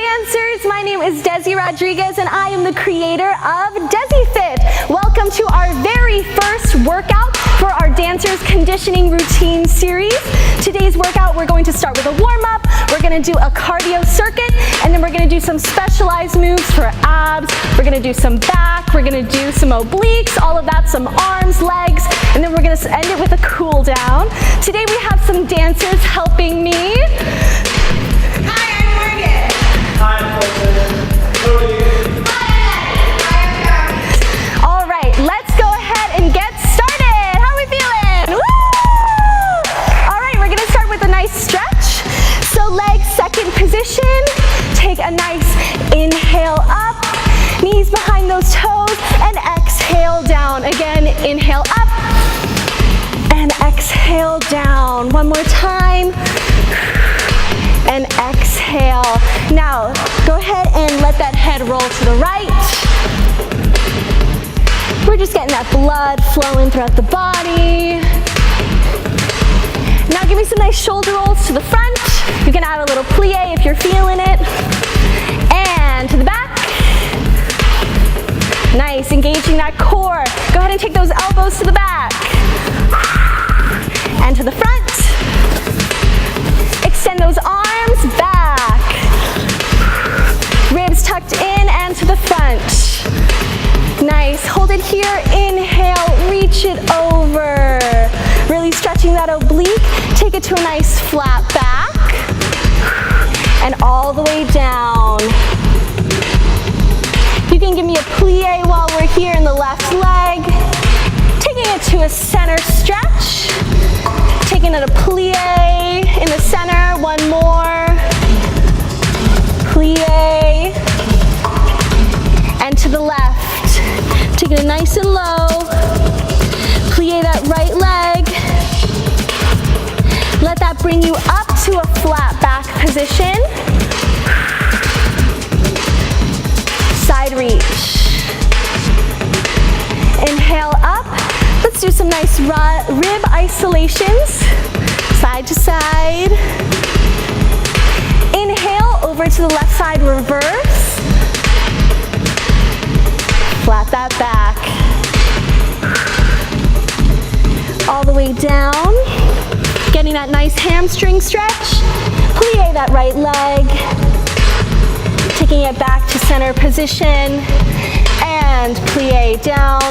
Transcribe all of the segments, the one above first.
dancers, my name is Desi Rodriguez and I am the creator of DesiFit. Welcome to our very first workout for our dancers conditioning routine series. Today's workout, we're going to start with a warm-up, we're going to do a cardio circuit, and then we're going to do some specialized moves for abs, we're going to do some back, we're going to do some obliques, all of that, some arms, legs, and then we're going to end it with a cool down. Today we have some dancers helping me. All right, let's go ahead and get started. How are we feeling? Woo! All right, we're gonna start with a nice stretch. So legs second position. Take a nice inhale up, knees behind those toes, and exhale down. Again, inhale up, and exhale down. One more time. And exhale. Now, go ahead and let that head roll to the right. We're just getting that blood flowing throughout the body. Now give me some nice shoulder rolls to the front. You can add a little plie if you're feeling it. And to the back. Nice, engaging that core. Go ahead and take those elbows to the back. And to the front. Extend those arms back. Ribs tucked in and to the front. Nice, hold it here, inhale, reach it over. Really stretching that oblique. Take it to a nice flat back. And all the way down. You can give me a plie while we're here in the left leg. Taking it to a center stretch. Taking it a plie in the center, one more. Plie. And to the left. Take it nice and low. Plie that right leg. Let that bring you up to a flat back position. Side reach. Inhale up. Let's do some nice rib isolations. Side to side. Inhale over to the left side, reverse. Flat that back. All the way down. Getting that nice hamstring stretch. Plie that right leg. Taking it back to center position. And plie down.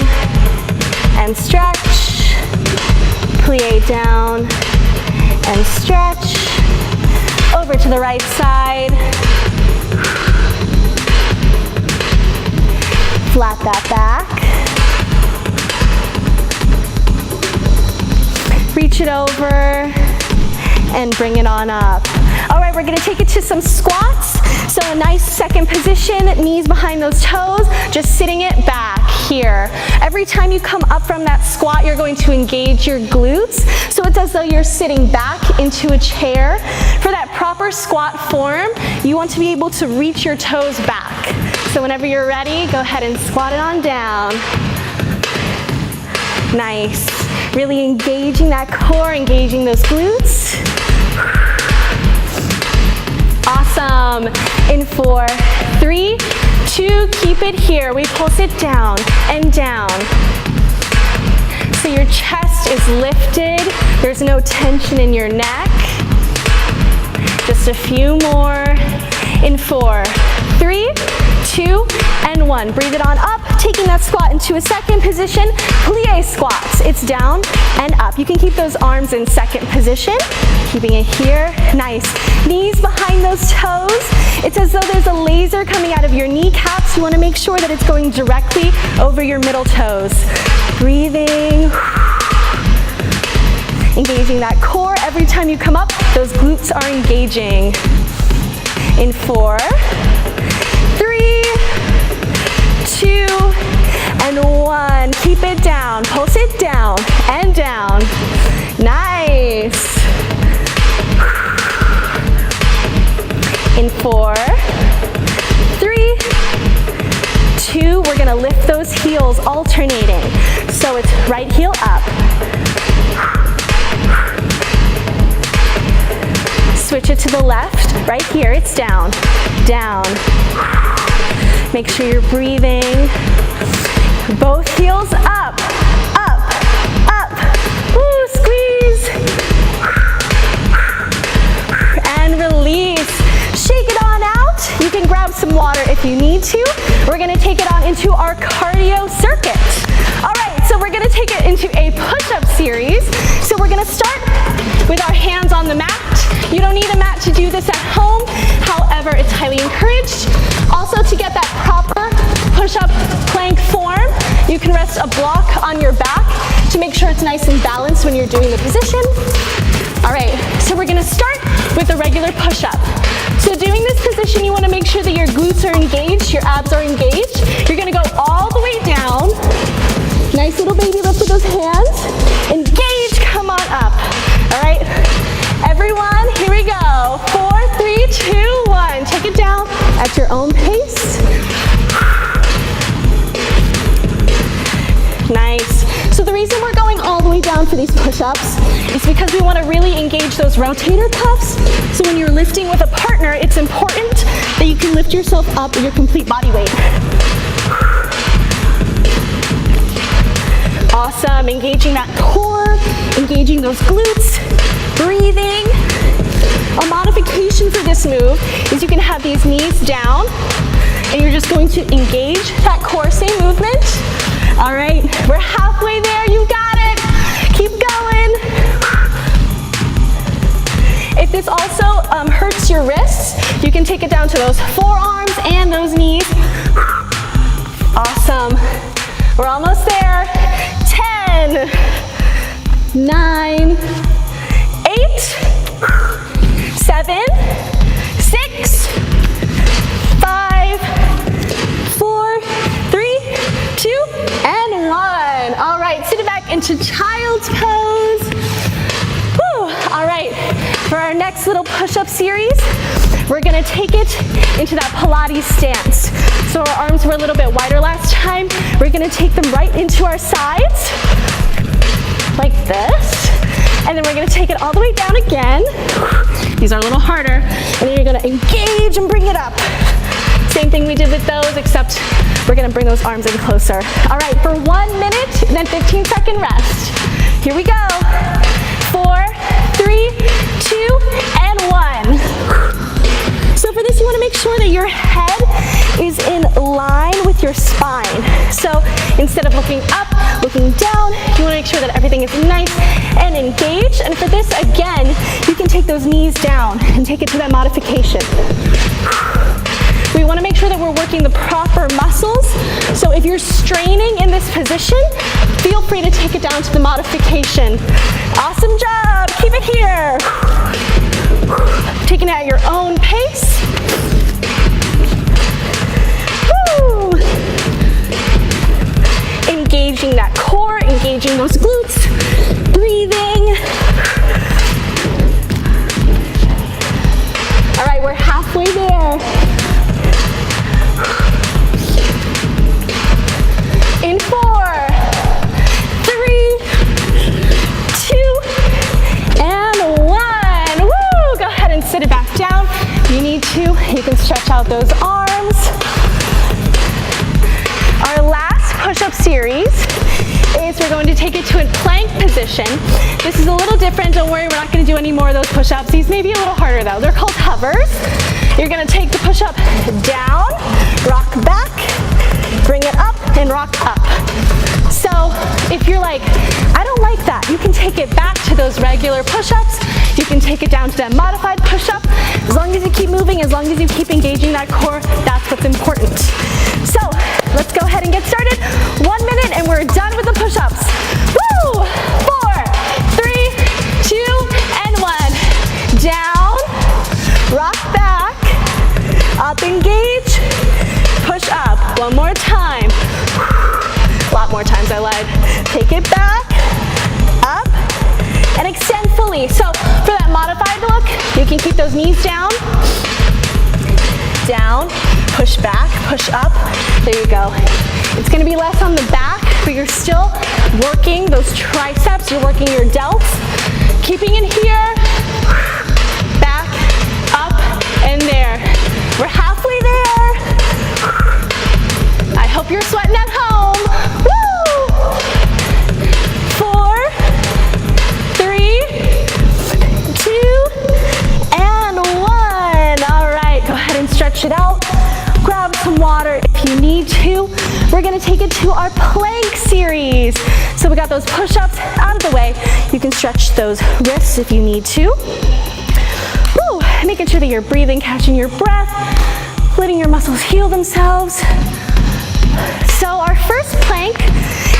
And stretch. Plie down. And stretch. Over to the right side. Flat that back. Reach it over and bring it on up. All right, we're gonna take it to some squats. So a nice second position, knees behind those toes, just sitting it back here. Every time you come up from that squat, you're going to engage your glutes. So it's as though you're sitting back into a chair. For that proper squat form, you want to be able to reach your toes back. So whenever you're ready, go ahead and squat it on down. Nice. Really engaging that core, engaging those glutes. Awesome. In 4, 3, 2, keep it here. We pulse it down and down. So your chest is lifted. There's no tension in your neck. Just a few more. In 4, 3, 2, and 1. Breathe it on up, taking that squat into a second position. Plie squats. It's down and up. You can keep those arms in second position. Keeping it here. Nice. Knees behind those toes. It's as though there's a laser coming out of your kneecaps. You want to make sure that it's going directly over your middle toes. Breathing. Engaging that core. Every time you come up, those glutes are engaging. In 4, 3, 2, and 1. Keep it down. Pulse it down and down. Nice. In 4, 3, 2, we're gonna lift those heels alternating. So it's right heel up. Switch it to the left. Right here, it's down, down. Make sure you're breathing. Both heels up, up, up. Woo, squeeze. And release. Shake it on out. You can grab some water if you need to. We're gonna take it on into our cardio circuit. All right, so we're gonna take it into a push-up series. So we're gonna start with our hands on the mat. You don't need a mat to do this at home. However, it's highly encouraged. Also, to get that proper push-up plank form, you can rest a block on your back to make sure it's nice and balanced when you're doing the position. All right, so we're gonna start with a regular push-up. So doing this position, you wanna make sure that your glutes are engaged, your abs are engaged. You're gonna go all the way down. Nice little baby lift with those hands. Engage, come on up. All right, everyone, here we go. 4, 3, 2, 1. Take it down at your own pace. Nice. So the reason we're going all the way down for these push-ups is because we want to really engage those rotator cuffs. So when you're lifting with a partner, it's important that you can lift yourself up with your complete body weight. Awesome. Engaging that core, engaging those glutes, breathing. A modification for this move is you can have these knees down and you're just going to engage that core, same movement. All right, we're halfway there, you got it. Keep going. If this also hurts your wrists, you can take it down to those forearms and those knees. Awesome. We're almost there. 10, 9, 8, 7, 6, 5, 4, 3, 2, and 1. All right, sit it back into child's pose. Woo. All right, for our next little push-up series, we're gonna take it into that Pilates stance. So our arms were a little bit wider last time. We're gonna take them right into our sides, like this. And then we're gonna take it all the way down again. These are a little harder. And then you're gonna engage and bring it up. Same thing we did with those, except we're gonna bring those arms in closer. All right, for 1 minute, and then 15-second rest. Here we go. 4, 3, 2, and 1. So for this, you wanna make sure that your head is in line with your spine. So instead of looking up, looking down, you wanna make sure that everything is nice and engaged. And for this, again, you can take those knees down and take it to that modification. We wanna make sure that we're working the proper muscles. So if you're straining in this position, feel free to take it down to the modification. Awesome job, keep it here. Taking it at your own pace. Woo. Engaging that core, engaging those glutes, breathing. All right, we're halfway there. In 4, 3, 2, and 1. Woo! Go ahead and sit it back down. If you need to, you can stretch out those arms. Our last push-up series is we're going to take it to a plank position. This is a little different. Don't worry, we're not going to do any more of those push-ups. These may be a little harder though. They're called hovers. You're going to take the push-up down, rock back, bring it up, and rock up. So if you're like, I don't like that, you can take it back to those regular push-ups. You can take it down to that modified push-up. As long as you keep moving, as long as you keep engaging that core, that's what's important. So let's go ahead and get started. 1 minute and we're done with the push-ups. Woo! 4, 3, 2, and 1. Down, rock back, up, engage, push up. One more time. A lot more times I lied. Take it back, up, and extend fully. So for that modified look, you can keep those knees down, push back, push up. There you go. It's gonna be less on the back, but you're still working those triceps, you're working your delts. Keeping it here, back, hope you're sweating at home. Woo! 4, 3, 2, and 1. All right, go ahead and stretch it out. Grab some water if you need to. We're gonna take it to our plank series. So we got those push-ups out of the way. You can stretch those wrists if you need to. Woo, making sure that you're breathing, catching your breath, letting your muscles heal themselves. So our first plank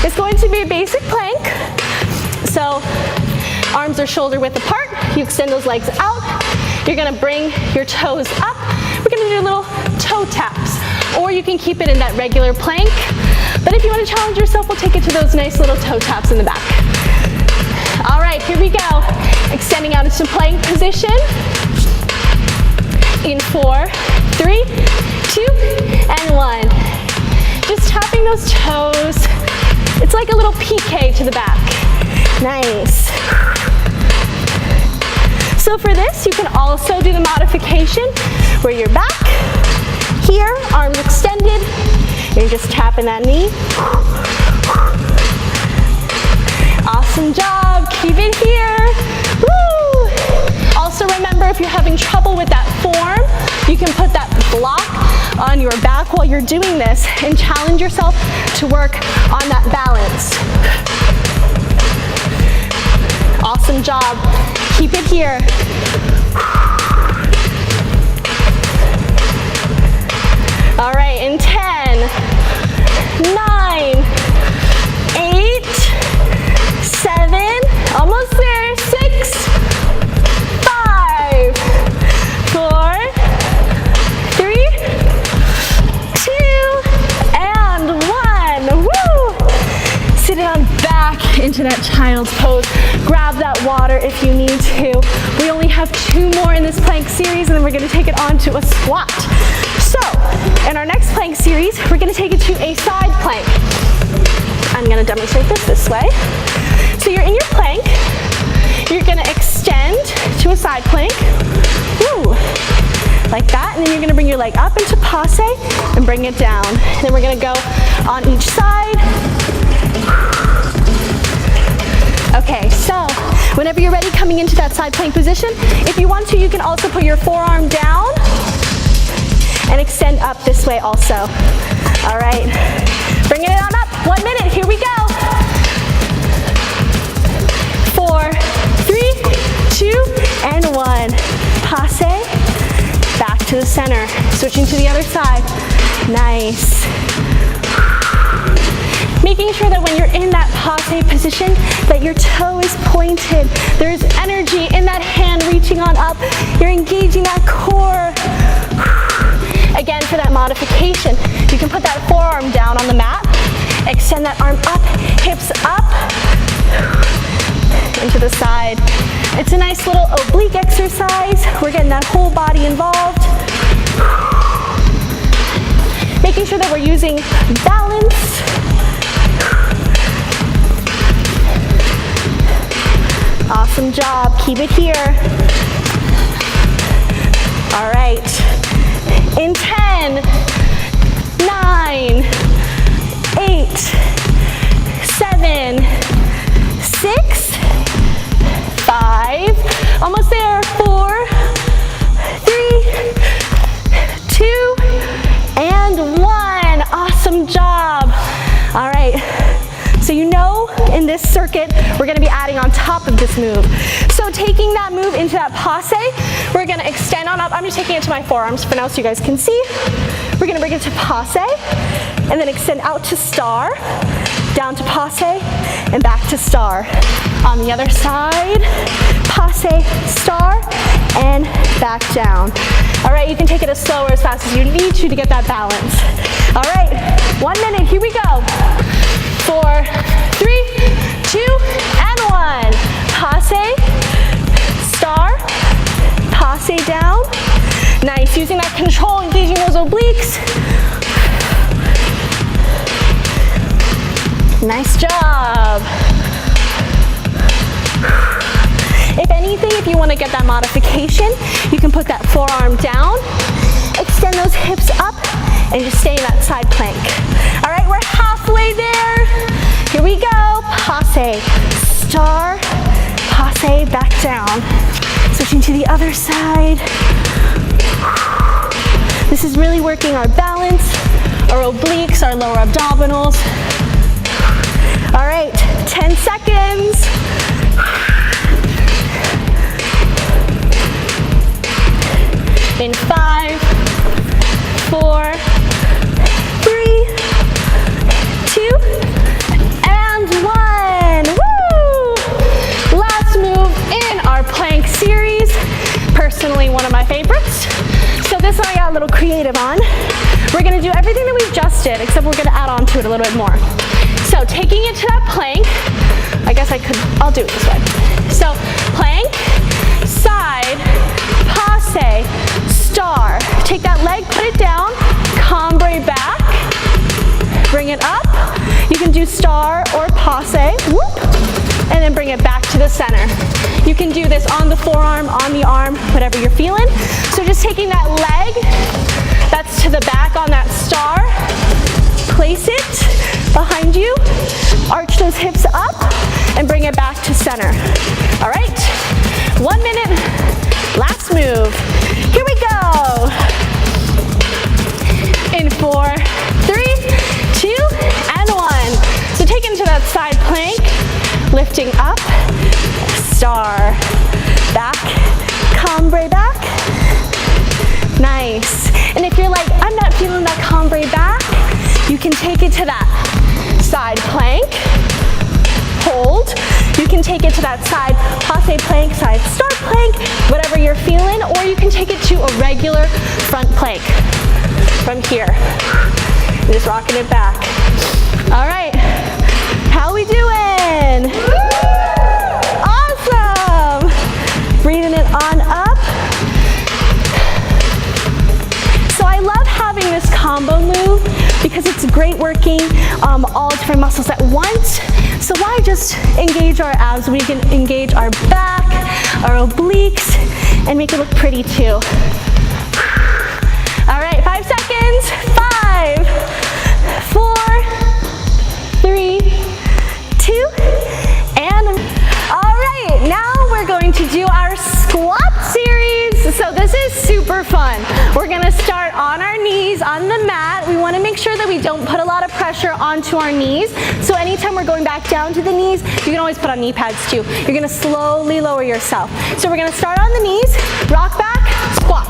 is going to be a basic plank. So arms are shoulder width apart. You extend those legs out. You're gonna bring your toes up. We're gonna do little toe taps, or you can keep it in that regular plank. But if you wanna challenge yourself, we'll take it to those nice little toe taps in the back. All right, here we go. Extending out into plank position. In 4, 3, 2, and 1. Just tapping those toes. It's like a little PK to the back. Nice. So for this, you can also do the modification where you're back, here, arms extended. You're just tapping that knee. Awesome job, keep it here. Woo! Also remember, if you're having trouble with that form, you can put that block on your back while you're doing this and challenge yourself to work on that balance. Awesome job. Keep it here. All right, in 10, 9, 8, 7, almost there, 6, 5, 4, 3, 2, and 1. Woo! Sit down back into that child's pose. Grab that water if you need to. We only have 2 more in this plank series, and then we're gonna take it on to a squat. So, in our next plank series, we're gonna take it to a side plank. I'm gonna demonstrate this way. So you're in your plank, you're gonna extend to a side plank, woo, like that, and then you're gonna bring your leg up into passe and bring it down. Then we're gonna go on each side. Okay, so whenever you're ready coming into that side plank position, if you want to, you can also put your forearm down and extend up this way also. All right, bringing it on up. 1 minute, here we go. 4, 3, 2, and 1. Passe, back to the center. Switching to the other side. Nice. Making sure that when you're in that passe position, that your toe is pointed. There's energy in that hand reaching on up. You're engaging that core. Again, for that modification, you can put that forearm down on the mat, extend that arm up, hips up, into the side. It's a nice little oblique exercise. We're getting that whole body involved. Making sure that we're using balance. Awesome job, keep it here. All right. In 10, 9, 8, 7, 6, 5, almost there, 4, 3, 2, and 1. Awesome job. All right. So you know in this circuit, we're gonna be adding on top of this move. So taking that move into that passe, we're gonna extend on up. I'm just taking it to my forearms for now so you guys can see. We're gonna bring it to passe, and then extend out to star, down to passe, and back to star. On the other side, passe, star, and back down. All right, you can take it as slow or as fast as you need to get that balance. All right, 1 minute, here we go. 4, 3, 2, and 1. Passe, star, passe down. Nice, using that control, engaging those obliques. Nice job. If anything, if you want to get that modification, you can put that forearm down, extend those hips up, and just stay in that side plank. All right, we're halfway there. Here we go, passe, star, passe, back down. Switching to the other side. This is really working our balance, our obliques, our lower abdominals. All right, 10 seconds. In 5, 4, 3, 2, and 1. Woo! Last move in our plank series. Personally, one of my favorites. So this one I got a little creative on. We're gonna do everything that we just did, except we're gonna add on to it a little bit more. So taking it to that plank, I'll do it this way. So plank, side, passe, star. Take that leg, put it down, cambre back, bring it up. You can do star or passe, whoop, and then bring it back to the center. You can do this on the forearm, on the arm, whatever you're feeling. So just taking that leg, that's to the back on that star, place it behind you, arch those hips up, and bring it back to center. All right, 1 minute, last move. Here we go. In 4, 3, 2, and 1. So take it into that side plank, lifting up, star, back, cambre back. Nice. And if you're like, I'm not feeling that cambre back, you can take it to that side plank, hold. You can take it to that side passe plank, side star plank, whatever you're feeling, or you can take it to a regular front plank from here. Just rocking it back. All right, how we doing? Awesome. Breathing it on up. So I love having this combo move because it's great working all different muscles at once. So why just engage our abs? We can engage our back, our obliques, and make it look pretty too. All right, 5 seconds. 5, 4, 3, 2, and all right, now we're going to do our squat series. So this is super fun. We're gonna start on our knees on the mat. We wanna make sure that we don't put a lot of pressure onto our knees. So anytime we're going back down to the knees, you can always put on knee pads too. You're gonna slowly lower yourself. So we're gonna start on the knees, rock back, squat.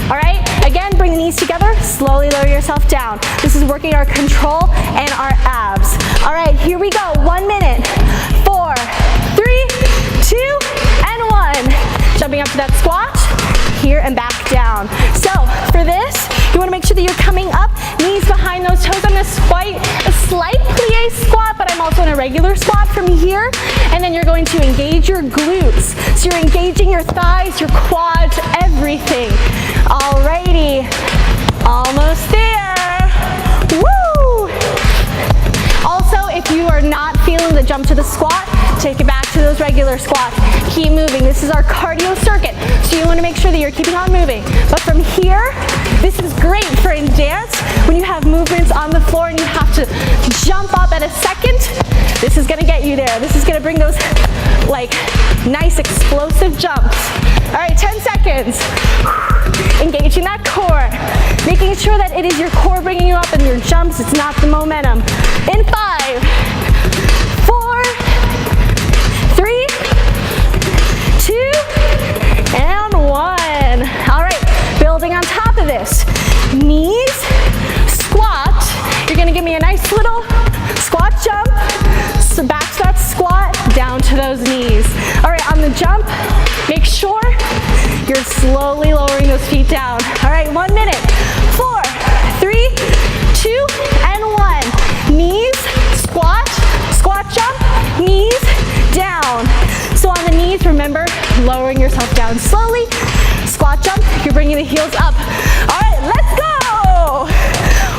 All right, again, bring the knees together, slowly lower yourself down. This is working our control and our abs. All right, here we go, 1 minute. 4, 3, 2, and 1. Jumping up to that squat, here and back down. So for this, you wanna make sure that you're coming up, knees behind those toes. I'm gonna a slight plie squat, but I'm also in a regular squat from here. And then you're going to engage your glutes. So you're engaging your thighs, your quads, everything. Alrighty, almost there. Woo! Also, if you are not feeling the jump to the squat, take it back to those regular squats. Keep moving. This is our cardio circuit, so you want to make sure that you're keeping on moving. But from here, this is great for in dance when you have movements on the floor and you have to jump up at a second. This is gonna get you there. This is gonna bring those like nice explosive jumps. All right, 10 seconds. Engaging that core, making sure that it is your core bringing you up and your jumps, it's not the momentum. In 5, 4, 3, 2, and 1. All right, building on top of this. Knees, squat. You're gonna give me a nice little squat jump. So back to that squat, down to those knees. All right, on the jump, make sure you're slowly lowering those feet down. All right, 1 minute. 4, 3, 2, and 1. Knees, squat, squat jump, knees, down. So on the knees, remember, lowering yourself down slowly. Squat jump, you're bringing the heels up. All right, let's go.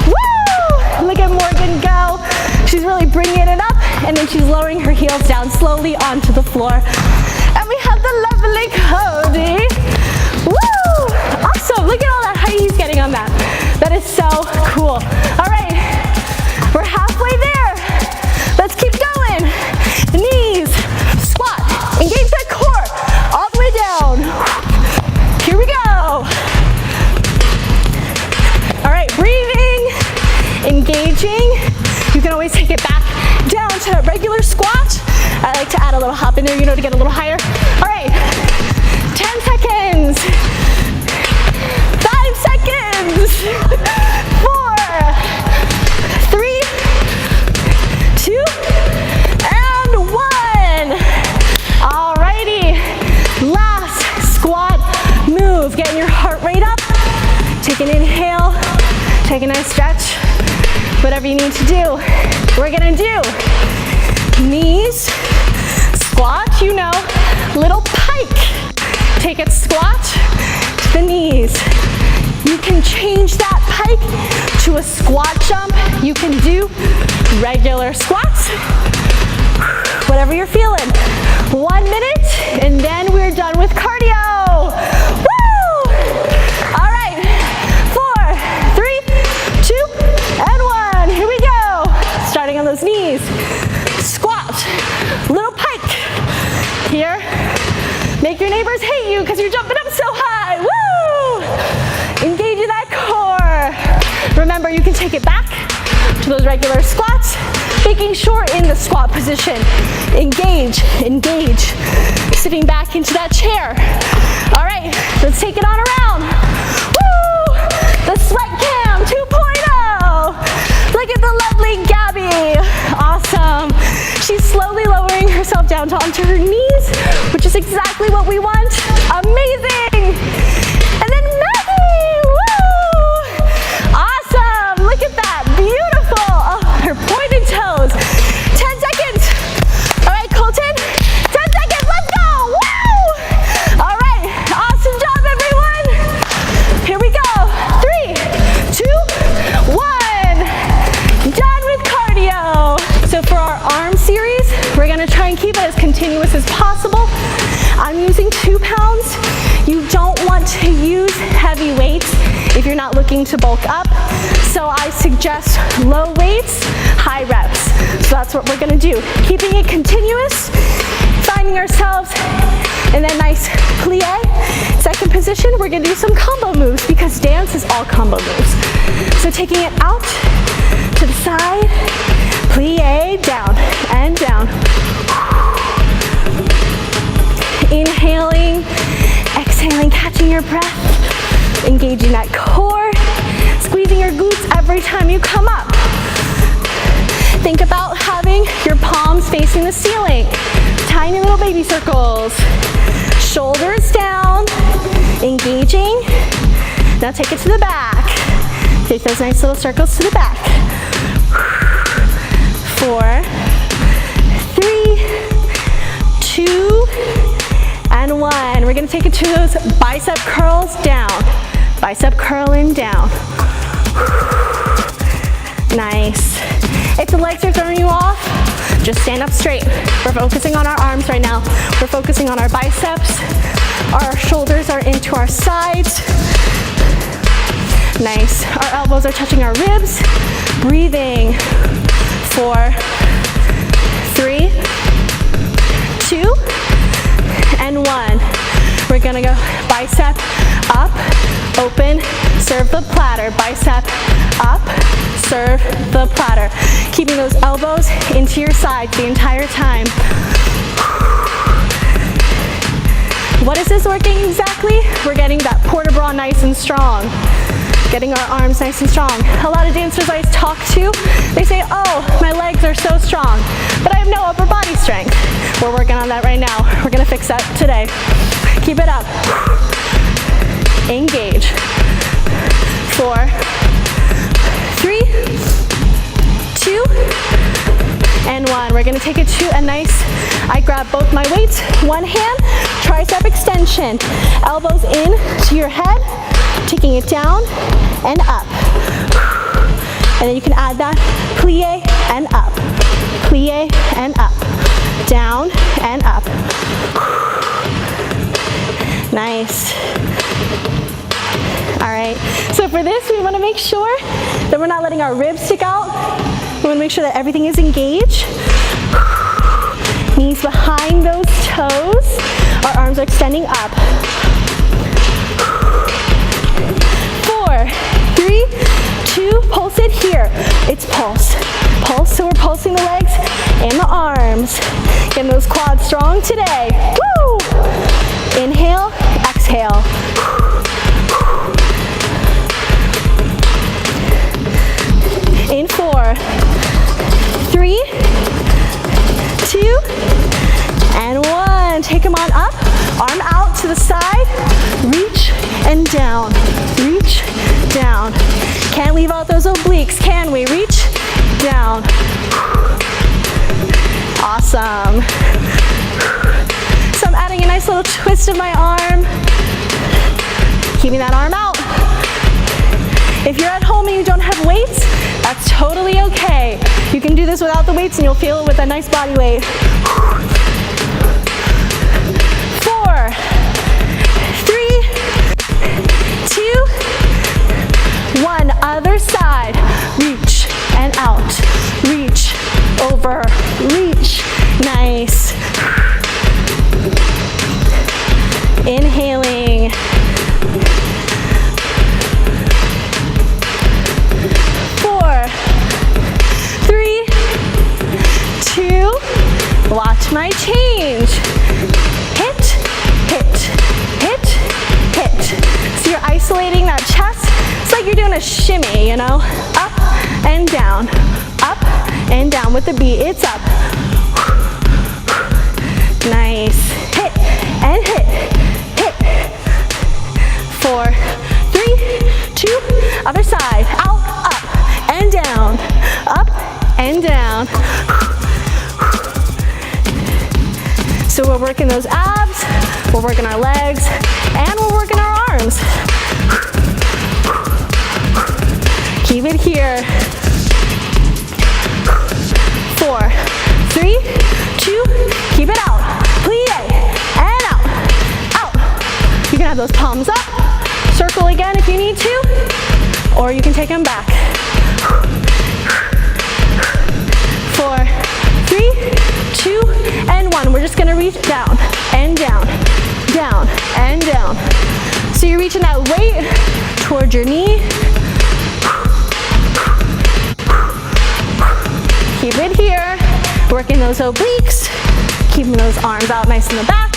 Woo! Look at Morgan go. She's really bringing it up, and then she's lowering her heels down slowly onto the floor. And we have the lovely Cody. Woo! Awesome, look at all that height he's getting on that. That That is so cool. All right, we're halfway there. Let's keep going. Knees, squat, engage that core, all the way down. Here we go. All right, breathing, engaging. You can always take it back down to a regular squat. I like to add a little hop in there, you know, to get a little higher. All right, 10 seconds. 5 seconds. 4, 3, 2, and 1. Alrighty, last squat move. Getting your heart rate up. Take an inhale. Take a nice stretch. Whatever you need to do. We're gonna do knees, squat, you know, little pike. Take it squat to the knees. You can change that pike to a squat jump. You can do regular squats. Whatever you're feeling. 1 minute, and then we're done with cardio. Woo! All right, 4, 3, 2, and 1. Here we go. Starting on those knees. Squat, little pike. Here. Make your neighbors hate you because you're jumping up so high. Woo! Engaging that core. Remember, you can take it back to those regular squats, making sure in the squat position. Engage, engage. Sitting back into that chair. All right, let's take it on around. Woo! The sweat cam 2.0. Look at the lovely Gabby. Awesome. She's slowly lowering herself down onto her knees, which is exactly what we want. Amazing. And then Maggie. Woo! Awesome. Look at that. Beautiful. Oh, her pointed toes. 10 seconds. All right, Colton. 10 seconds. Let's go. Woo! All right. Awesome job, everyone. Here we go. 3, 2, 1. Done with cardio. So for our arm series, we're gonna try and keep it as continuous as possible. I'm using 2 pounds. You don't want to use heavy weights if you're not looking to bulk up. So I suggest low weights, high reps. So that's what we're gonna do. Keeping it continuous, finding ourselves in that nice plie. Second position, we're gonna do some combo moves because dance is all combo moves. So taking it out to the side, plie, down and down. Inhaling, exhaling, catching your breath, engaging that core, squeezing your glutes every time you come up. Think about having your palms facing the ceiling. Tiny little baby circles. Shoulders down, engaging. Now take it to the back. Take those nice little circles to the back. 4, 3, 2, and 1. We're gonna take it to those bicep curls down. Bicep curling down. Nice. If the legs are throwing you off, just stand up straight. We're focusing on our arms right now. We're focusing on our biceps. Our shoulders are into our sides. Nice. Our elbows are touching our ribs. Breathing. 4, 3, 2, and 1. We're gonna go bicep up, open, serve the platter. Bicep up, serve the platter. Keeping those elbows into your sides the entire time. What is this working exactly? We're getting that port bras nice and strong. Getting our arms nice and strong. A lot of dancers I talk to, they say, oh, my legs are so strong, but I have no upper body strength. We're working on that right now. We're gonna fix that today. Keep it up. Engage. 4, 3, 2, and 1. We're gonna take it to a nice, I grab both my weights, one hand, tricep extension. Elbows in to your head, taking it down and up. And then you can add that plie and up. Plie and up. Down and up. Nice. All right, So for this, we want to make sure that we're not letting our ribs stick out. We want to make sure that everything is engaged. Knees behind those toes. Our arms are extending up. 4, 3, 2, pulse it here. It's pulse. Pulse, so we're pulsing the legs and the arms. Getting those quads strong today. Woo! Inhale, exhale. In 4, 3, 2, and 1. Take them on up, arm out to the side, reach and down, reach, down. Can't leave out those obliques, can we? Reach, down. Awesome. So I'm adding a nice little twist of my arm, keeping that arm out. If you're at home and you don't have weights, that's totally okay. You can do this without the weights and you'll feel it with a nice body weight. 4, 3, 2, 1. Other side. Reach and out. Reach, over, reach. Nice. Inhaling. 4, 3, 2, watch my change. Hit, hit, hit, hit. So you're isolating that chest. It's like you're doing a shimmy, you know? Up and down, up and down with the beat. It's up. Nice. Hit and hit, hit. 4, 3, 2, other side. Out, up and down, up and down. So we're working those abs, we're working our legs, and we're working our arms. Keep it here. 4, 3, 2, keep it out. Plie, and out, out. You can have those palms up. Circle again if you need to, or you can take them back. 4, 3, 2, and 1. We're just gonna reach down, and down, down, and down. So you're reaching that weight towards your knee. Keep it here, working those obliques, keeping those arms out nice in the back.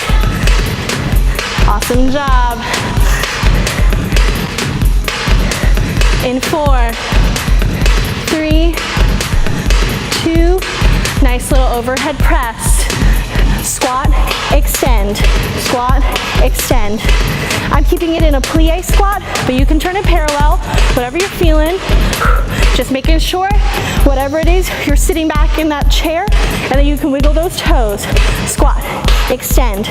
Awesome job. In 4, 3, 2, nice little overhead press. Squat, extend, squat, extend. I'm keeping it in a plie squat, but you can turn it parallel, whatever you're feeling. Just making sure, whatever it is, you're sitting back in that chair, and then you can wiggle those toes. Squat, extend.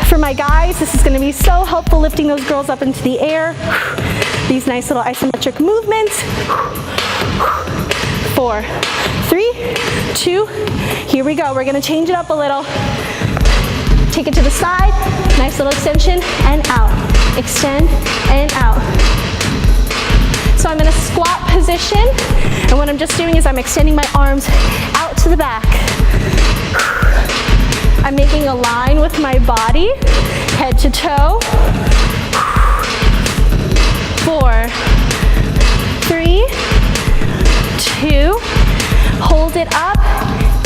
For my guys, this is gonna be so helpful lifting those girls up into the air. These nice little isometric movements. 4, 3, 2, here we go. We're gonna change it up a little. Take it to the side, nice little extension, and out. Extend, and out. So I'm in a squat position, and what I'm just doing is I'm extending my arms out to the back. I'm making a line with my body, head to toe. 4, 3, 2, hold it up,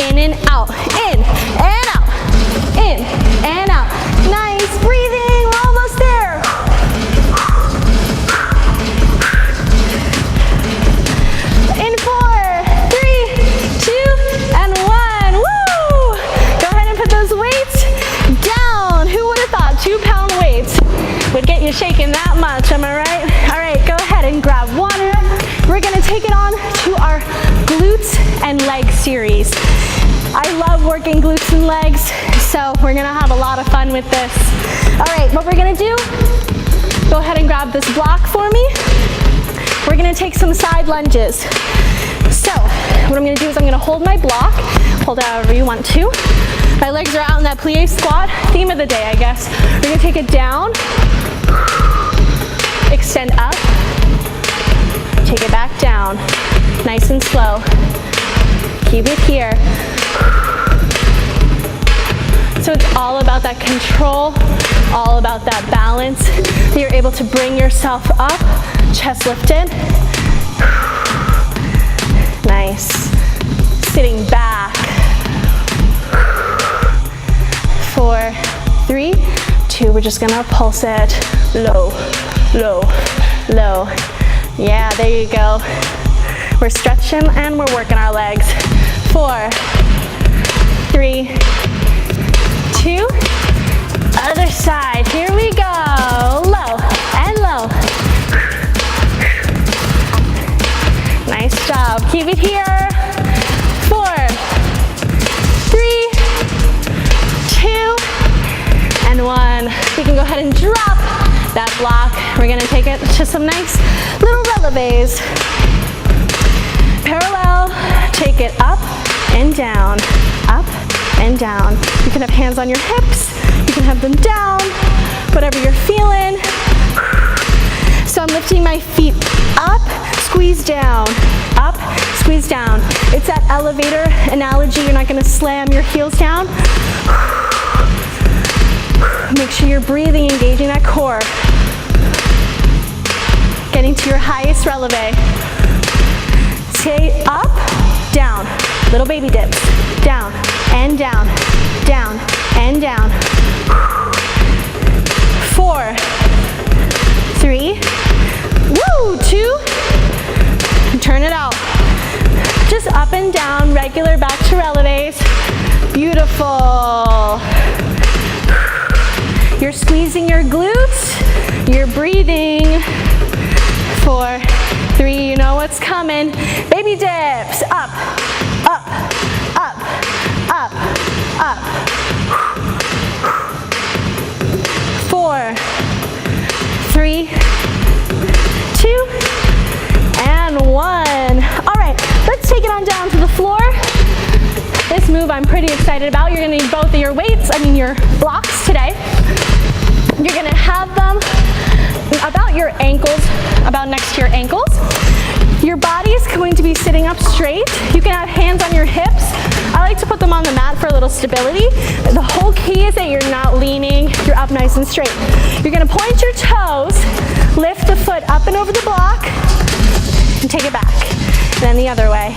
in and out, in and out, in and out. Nice, breathing, we're almost there. In 4, 3, 2, and 1, woo! Go ahead and put those weights down. Who would have thought 2-pound weights would get you shaking that much, am I right? All right, go ahead and grab water. We're gonna take it on to our glutes and leg series. I love working glutes and legs, so we're gonna have a lot of fun with this. All right, what we're gonna do, go ahead and grab this block for me. We're gonna take some side lunges. So, what I'm gonna do is I'm gonna hold my block, hold it however you want to. My legs are out in that plie squat, theme of the day, I guess. We're gonna take it down, extend up, take it back down, nice and slow. Keep it here. So it's all about that control, all about that balance. You're able to bring yourself up, chest lifted. Nice. Sitting back. 4, 3, 2. We're just gonna pulse it. Low, low, low. Yeah, there you go. We're stretching and we're working our legs. 4, 3, 2. Other side. Here we go. Low and low. Nice job. Keep it here. 4, 3, 2, and 1. We can go ahead and drop that block. We're gonna take it to some nice little releves. Parallel, take it up and down, up and down. You can have hands on your hips, you can have them down, whatever you're feeling. So I'm lifting my feet up, squeeze down, up, squeeze down. It's that elevator analogy. You're not gonna slam your heels down. Make sure you're breathing, engaging that core. Getting to your highest releve. Stay up, down, little baby dips, down and down, down and down. 4, 3, woo, 2, turn it out. Just up and down, regular back to releves. Beautiful. You're squeezing your glutes, you're breathing. 4, 3, you know what's coming. Baby dips, up, up, up, up, up. 4, 3, 2, and 1. All right, let's take it on down to the floor. This move I'm pretty excited about. You're gonna need both of your weights, your blocks today. You're gonna have them about your ankles, about next to your ankles. Your body is going to be sitting up straight. You can have hands on your hips. I like to put them on the mat for a little stability. The whole key is that you're not leaning, you're up nice and straight. You're gonna point your toes, lift the foot up and over the block, and take it back. And then the other way.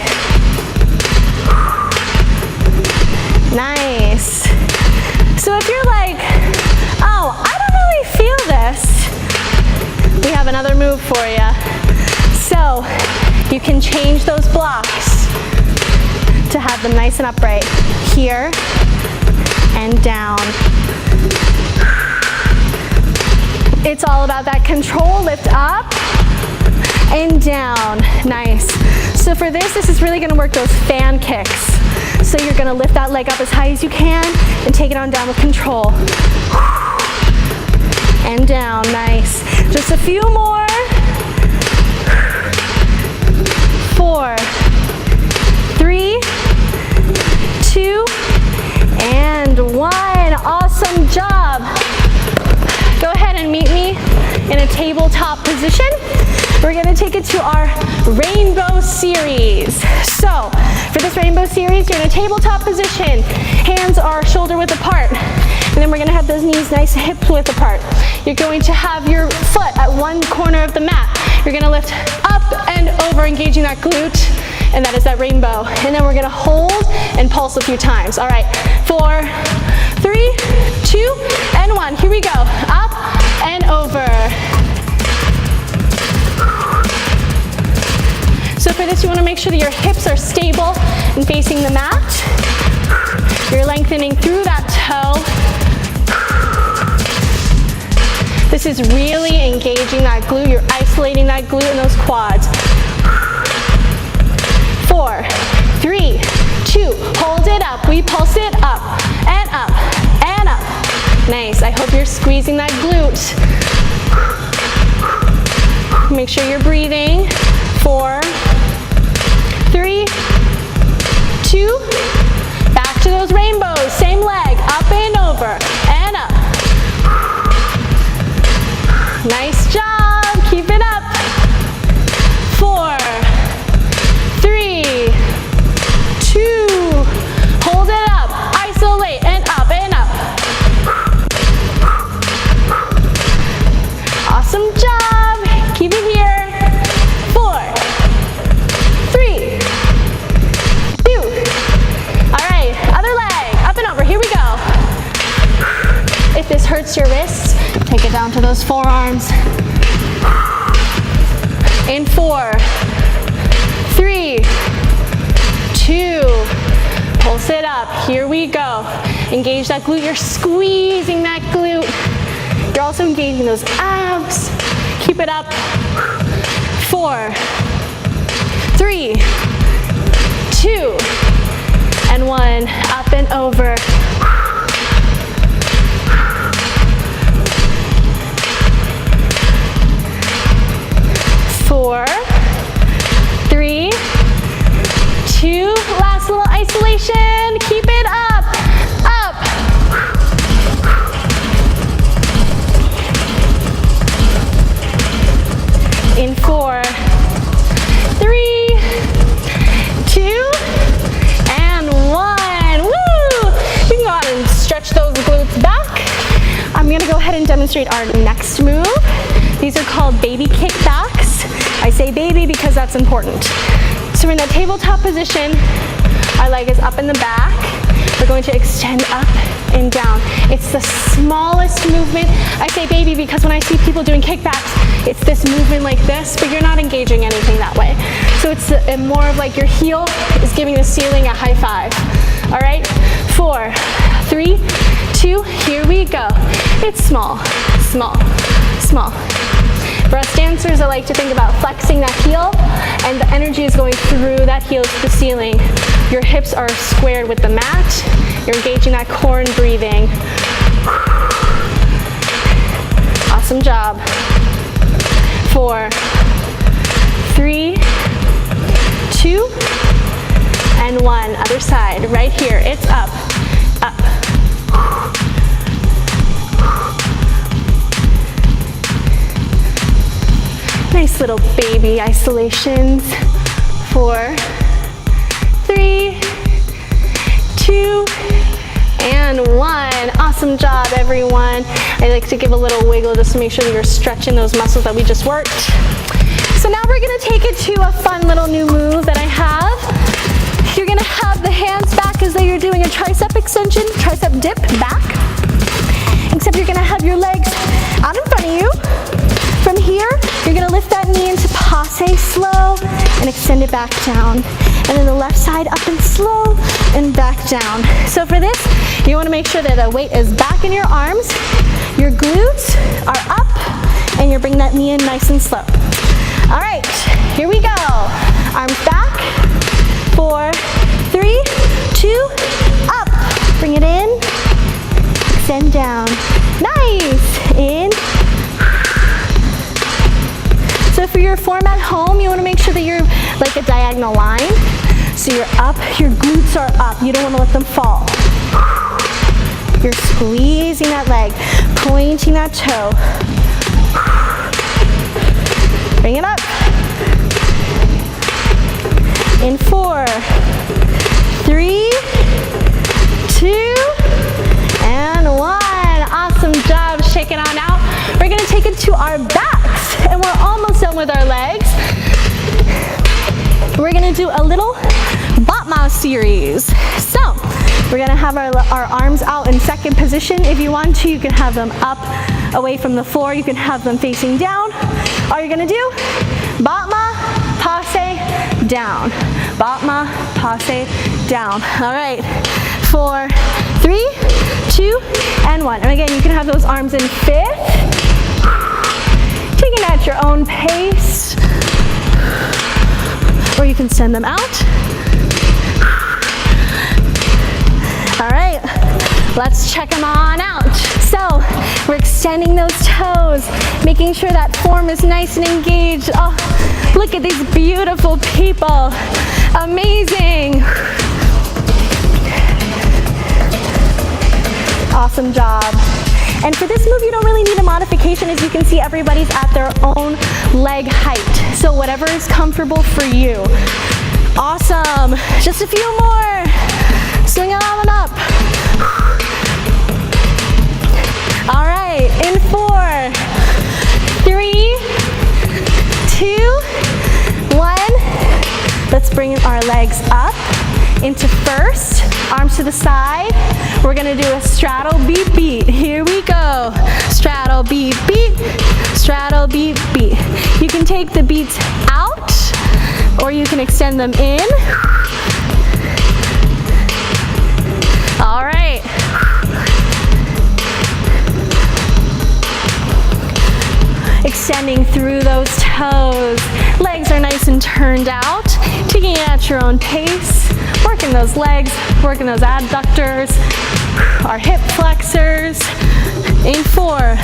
Nice. So if you're like, oh, I don't really feel this, we have another move for you. So you can change those blocks to have them nice and upright. Here and down. It's all about that control. Lift up and down. Nice. So for this is really gonna work those fan kicks. So you're gonna lift that leg up as high as you can and take it on down with control. And down, nice. Just a few more. 4, 3, 2, and 1. Awesome job. Go ahead and meet me in a tabletop position. We're gonna take it to our rainbow series. So for this rainbow series, you're in a tabletop position. Hands are shoulder width apart. And then we're gonna have those knees nice hip width apart. You're going to have your foot at one corner of the mat. You're gonna lift up and over, engaging that glute, and that is that rainbow. And then we're gonna hold and pulse a few times. All right, 4, 3, 2, and 1. Here we go, up and over. So for this, you wanna make sure that your hips are stable and facing the mat. You're lengthening through that toe. This is really engaging that glute. You're isolating that glute and those quads. 4, 3, 2, hold it up. We pulse it up and up and up. Nice, I hope you're squeezing that glute. Make sure you're breathing. 4, 3, 2, back to those rainbows. Same leg, up and over and up. Nice job, hurts your wrists, take it down to those forearms. In 4, 3, 2, pulse it up. Here we go. Engage that glute. You're squeezing that glute. You're also engaging those abs. Keep it up. 4, 3, 2, and 1. Up and over. 4, 3, 2, last little isolation. Keep it up, up. In 4, 3, 2, and 1. Woo! You can go ahead and stretch those glutes back. I'm gonna go ahead and demonstrate our next move. These are called baby kickbacks. I say baby because that's important. So we're in a tabletop position. Our leg is up in the back. We're going to extend up and down. It's the smallest movement. I say baby because when I see people doing kickbacks, it's this movement like this, but you're not engaging anything that way. So it's more of like your heel is giving the ceiling a high five. All right, 4, 3, 2, here we go. It's small, small, small. For us dancers, I like to think about flexing that heel, and the energy is going through that heel to the ceiling. Your hips are squared with the mat. You're engaging that core and breathing. Awesome job. 4, 3, 2, and 1. Other side, right here. It's up, up. Nice little baby isolations. 4, 3, 2, and 1. Awesome job, everyone. I like to give a little wiggle just to make sure that you're stretching those muscles that we just worked. So now we're gonna take it to a fun little new move that I have. You're gonna have the hands back as though you're doing a tricep extension, tricep dip back. Except you're gonna have your legs out in front of you. From here, you're gonna lift that knee into passe slow and extend it back down. And then the left side up and slow and back down. So for this, you wanna make sure that the weight is back in your arms, your glutes are up, and you're bringing that knee in nice and slow. All right, here we go. Arms back, 4, 3, 2, up. Bring it in, extend down. Nice, in. So for your form at home, you want to make sure that you're like a diagonal line. So you're up, your glutes are up. You don't want to let them fall. You're squeezing that leg, pointing that toe. Bring it up. In 4, 3, 2, and 1. Awesome job. Shake it on out. We're going to take it to our backs, and we're almost done with our legs. We're going to do a little Batma series. So we're going to have our arms out in second position. If you want to, you can have them up away from the floor. You can have them facing down. All you're going to do, Batma, passe, down. Batma, passe, down. All right, 4, 3, 2, and 1. And again, you can have those arms in fifth. Taking it at your own pace. Or you can send them out. All right, let's check them on out. So we're extending those toes, making sure that form is nice and engaged. Oh, look at these beautiful people. Amazing. Awesome job. And for this move, you don't really need a modification. As you can see, everybody's at their own leg height. So whatever is comfortable for you. Awesome. Just a few more. Swing it on up. All right, in 4, 3, 2, 1. Let's bring our legs up into first, arms to the side. We're gonna do a straddle beat beat. Here we go. Straddle beat beat, straddle beat beat. You can take the beats out or you can extend them in. All right. Extending through those toes. Legs are nice and turned out. Taking it at your own pace. Working those legs, working those adductors, our hip flexors. In 4,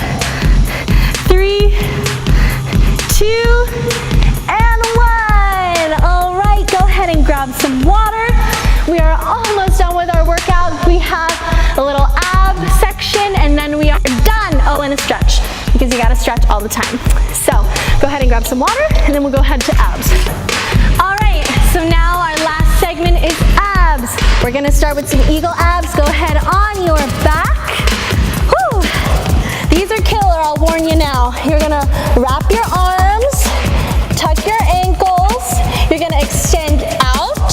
3, 2, and 1. All right, go ahead and grab some water. We are almost done with our workout. We have a little ab section and then we are done. Oh, and a stretch, because you gotta stretch all the time. So go ahead and grab some water and then we'll go ahead to abs. All right, so now our last segment is abs. We're gonna start with some eagle abs. Go ahead on your back. Whew. These are killer, I'll warn you now. You're gonna wrap your arms, tuck your ankles. You're gonna extend out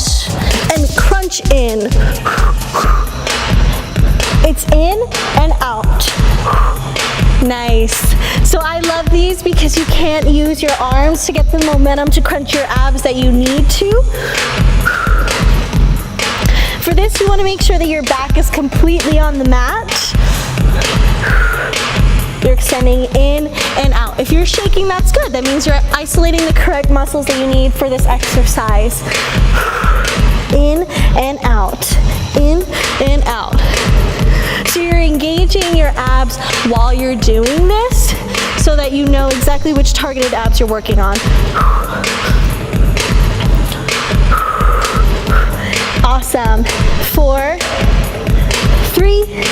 and crunch in. It's in and out. Nice. So I love these because you can't use your arms to get the momentum to crunch your abs that you need to. For this, you want to make sure that your back is completely on the mat. You're extending in and out. If you're shaking, that's good. That means you're isolating the correct muscles that you need for this exercise. In and out. In and out. So you're engaging your abs while you're doing this so that you know exactly which targeted abs you're working on. Awesome. 4, 3,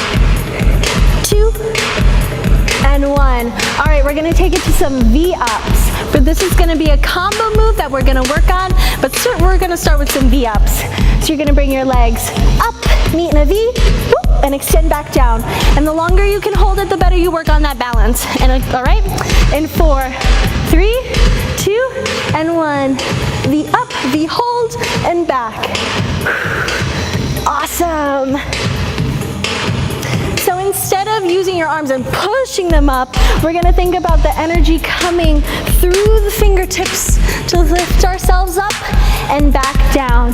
2, and 1. All right, we're gonna take it to some V-ups. But this is gonna be a combo move that we're gonna work on, but we're gonna start with some V-ups. So you're gonna bring your legs up, meet in a V, whoop, and extend back down. And the longer you can hold it, the better you work on that balance. And all right, in 4, 3, 2, and 1. V up, V hold, and back. Awesome. So instead of using your arms and pushing them up, we're gonna think about the energy coming through the fingertips to lift ourselves up and back down.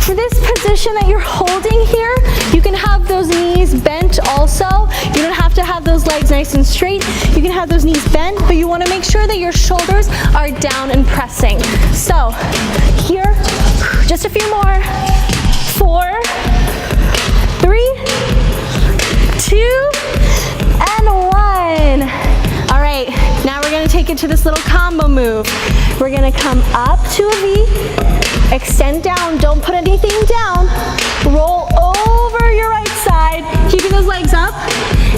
For this position that you're holding here, you can have those knees bent also. You don't have to have those legs nice and straight. You can have those knees bent, but you wanna make sure that your shoulders are down and pressing. So here, just a few more. 4, 3, 2, and 1. All right, now we're gonna take it to this little combo move. We're gonna come up to a V, extend down, don't put anything down, roll over your right side, keeping those legs up,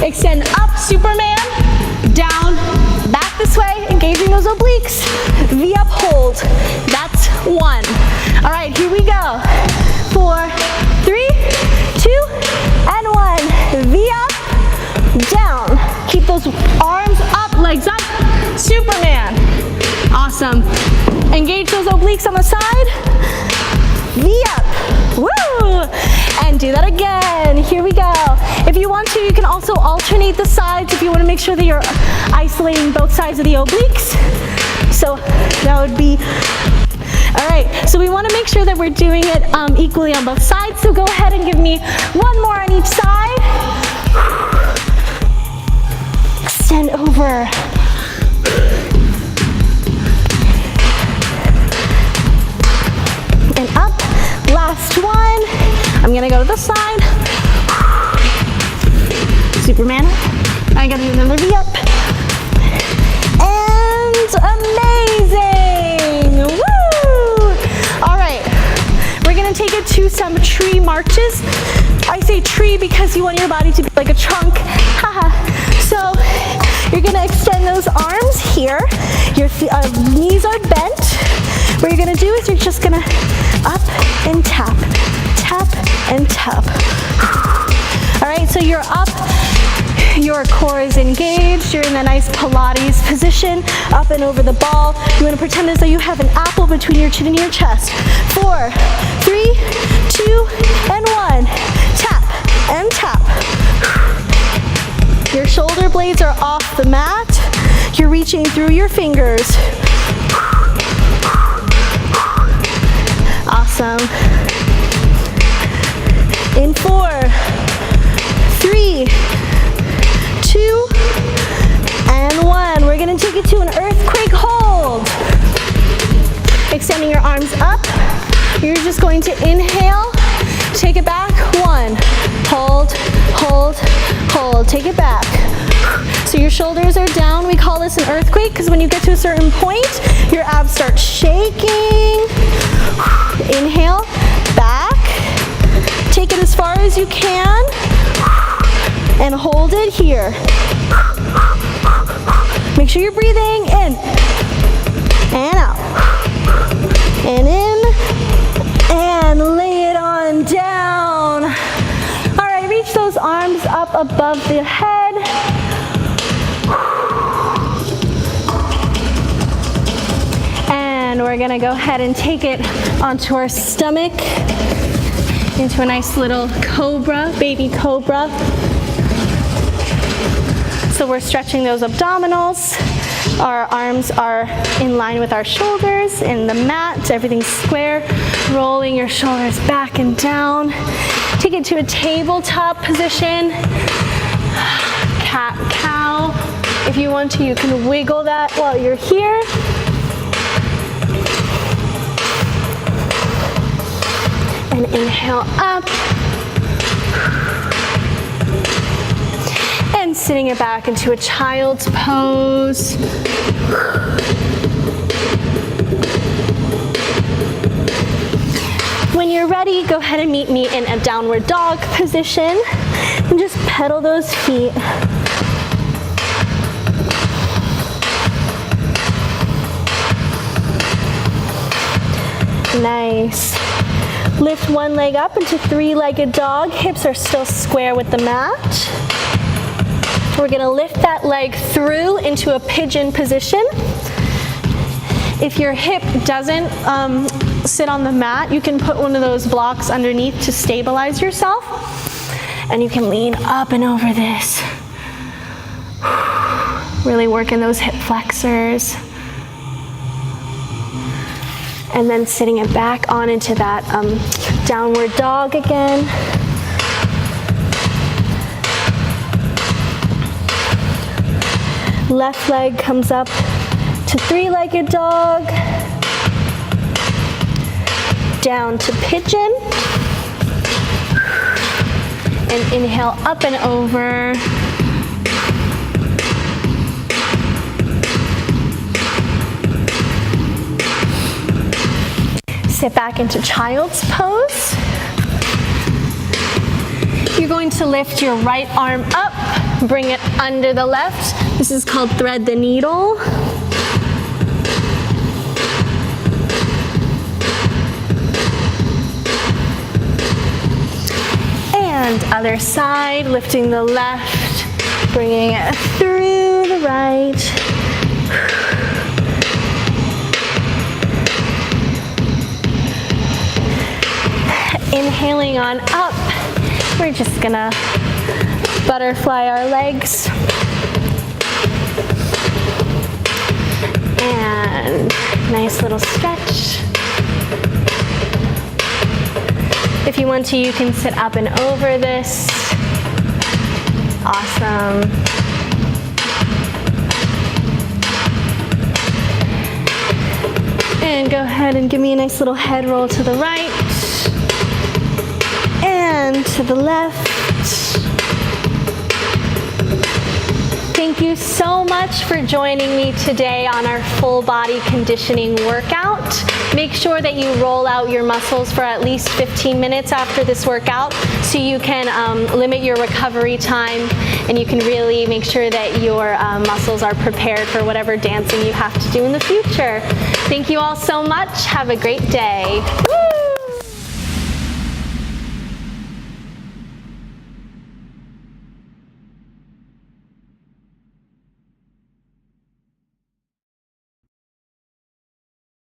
extend up, Superman, down, back this way, engaging those obliques, V up, hold. That's 1. All right, here we go. 4, 3, 2, and 1. V up, down. Keep those arms up, legs up, Superman. Awesome. Engage those obliques on the side. V up. Woo! And do that again. Here we go. If you want to, you can also alternate the sides if you want to make sure that you're isolating both sides of the obliques. So that would be, all right. So we want to make sure that we're doing it equally on both sides. So go ahead and give me 1 more on each side. Extend over. And up. Last one. I'm gonna go to the side. Superman. I gotta do another V up. And amazing! Woo! All right, we're gonna take it to some tree marches. I say tree because you want your body to be like a trunk. Haha. So you're gonna extend those arms here. Your knees are bent. What you're gonna do is you're just gonna up and tap, tap and tap. All right, so you're up, your core is engaged, you're in a nice Pilates position, up and over the ball. You wanna pretend as though you have an apple between your chin and your chest. 4, 3, 2, reaching through your fingers. Awesome. In 4, 3, 2, and 1. We're gonna take it to an earthquake hold. Extending your arms up. You're just going to inhale, take it back. 1, hold, hold, hold. Take it back. So your shoulders are down. We call this an earthquake because when you get to a certain point, your abs start shaking. Inhale, back. Take it as far as you can and hold it here. Make sure you're breathing in and out and in and lay it on down. All right, reach those arms up above the head. And we're gonna go ahead and take it onto our stomach into a nice little cobra, baby cobra. So we're stretching those abdominals. Our arms are in line with our shoulders in the mat. Everything's square. Rolling your shoulders back and down. Take it to a tabletop position. Cat, cow. If you want to, you can wiggle that while you're here. And inhale up. And sitting it back into a child's pose. When you're ready, go ahead and meet me in a downward dog position. And just pedal those feet. Nice. Lift one leg up into three-legged dog. Hips are still square with the mat. We're gonna lift that leg through into a pigeon position. If your hip doesn't sit on the mat, you can put one of those blocks underneath to stabilize yourself. And you can lean up and over this. Really working those hip flexors. And then sitting it back on into that downward dog again. Left leg comes up to three-legged dog. Down to pigeon. And inhale up and over. Sit back into child's pose. You're going to lift your right arm up, bring it under the left. This is called thread the needle. And other side, lifting the left, bringing it through the right. Inhaling on up, we're just gonna butterfly our legs. And nice little stretch. If you want to, you can sit up and over this. Awesome. And go ahead and give me a nice little head roll to the right. And to the left. Thank you so much for joining me today on our full body conditioning workout. Make sure that you roll out your muscles for at least 15 minutes after this workout so you can limit your recovery time and you can really make sure that your muscles are prepared for whatever dancing you have to do in the future. Thank you all so much. Have a great day. Woo!